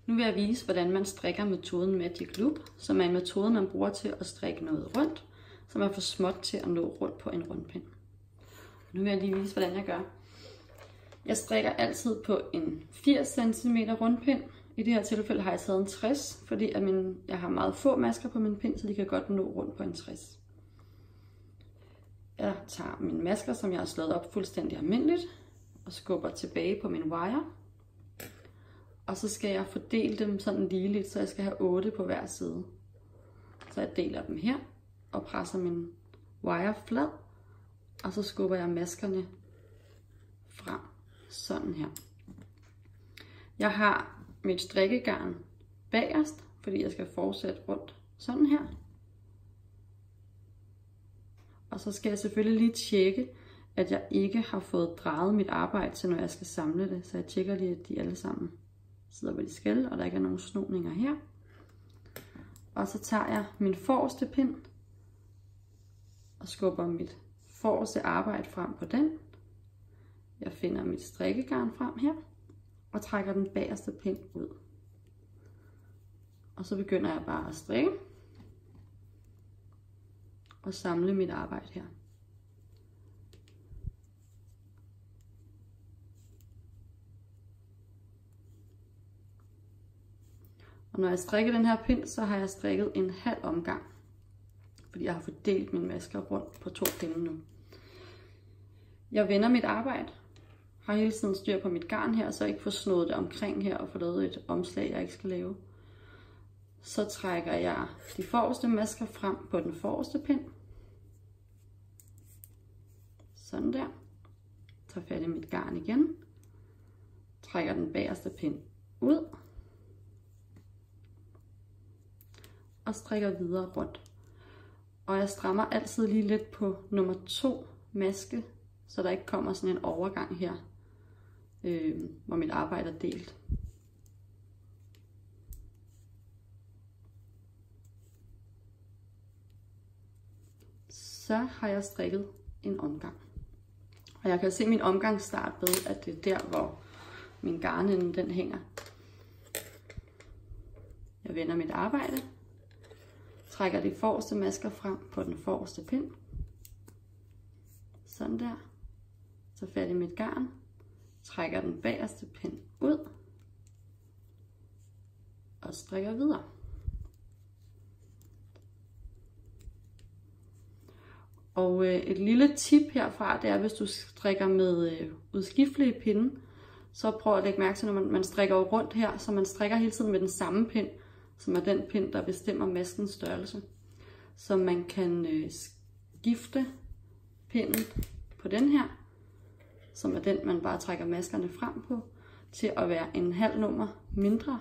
Nu vil jeg vise, hvordan man strikker metoden Magic Loop, som er en metode, man bruger til at strikke noget rundt, som er for småt til at nå rundt på en rundpind. Nu vil jeg lige vise, hvordan jeg gør. Jeg strikker altid på en 80 cm rundpind. I det her tilfælde har jeg taget en 60, fordi jeg har meget få masker på min pind, så de kan godt nå rundt på en 60. Jeg tager mine masker, som jeg har slået op fuldstændig almindeligt, og skubber tilbage på min wire. Og så skal jeg fordele dem sådan ligeligt, så jeg skal have 8 på hver side. Så jeg deler dem her og presser min wire flad, og så skubber jeg maskerne frem, sådan her. Jeg har mit strikkegarn bagerst, fordi jeg skal fortsætte rundt sådan her. Og så skal jeg selvfølgelig lige tjekke, at jeg ikke har fået drejet mit arbejde til, når jeg skal samle det. Så jeg tjekker lige, at de alle sammen sidder, hvor de skal, og der ikke er nogen snoninger her. Og så tager jeg min forreste pind og skubber mit forreste arbejde frem på den. Jeg finder mit strikkegarn frem her og trækker den bagerste pind ud. Og så begynder jeg bare at strikke og samle mit arbejde her. Og når jeg strikker den her pind, så har jeg strikket en halv omgang, fordi jeg har fordelt mine masker rundt på 2 pinde nu. Jeg vender mit arbejde, har hele tiden styr på mit garn her, så jeg ikke får snået det omkring her og får lavet et omslag, jeg ikke skal lave. Så trækker jeg de forreste masker frem på den forreste pind. Sådan der. Tager fat i mit garn igen. Trækker den bagerste pind ud. Og strikker videre rundt. Og jeg strammer altid lige lidt på nummer 2 maske, så der ikke kommer sådan en overgang her, hvor mit arbejde er delt. Så har jeg strikket en omgang. Og jeg kan se min omgangsstart ved, at det er der, hvor min garnende den hænger. Jeg vender mit arbejde. Trækker de forreste masker frem på den forreste pind. Sådan der. Så fat i mit garn. Trækker den bagerste pind ud. Og strikker videre. Og et lille tip herfra, det er, hvis du strikker med udskiftelige pinde, så prøv at lægge mærke til, når man strikker rundt her, så man strikker hele tiden med den samme pind, som er den pind, der bestemmer maskens størrelse. Så man kan skifte pinden på den her, som er den, man bare trækker maskerne frem på, til at være en halv nummer mindre,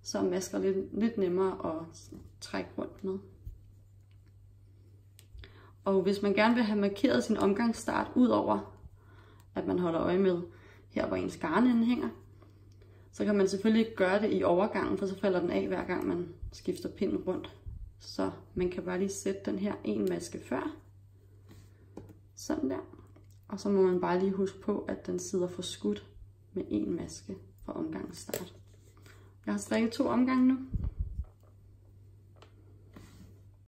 så er masker lidt nemmere at trække rundt med. Og hvis man gerne vil have markeret sin omgangsstart, ud over at man holder øje med her, hvor ens garnende hænger, så kan man selvfølgelig ikke gøre det i overgangen, for så falder den af, hver gang man skifter pinden rundt. Så man kan bare lige sætte den her en maske før. Sådan der. Og så må man bare lige huske på, at den sidder forskudt med en maske fra omgangens start. Jeg har strikket 2 omgange nu.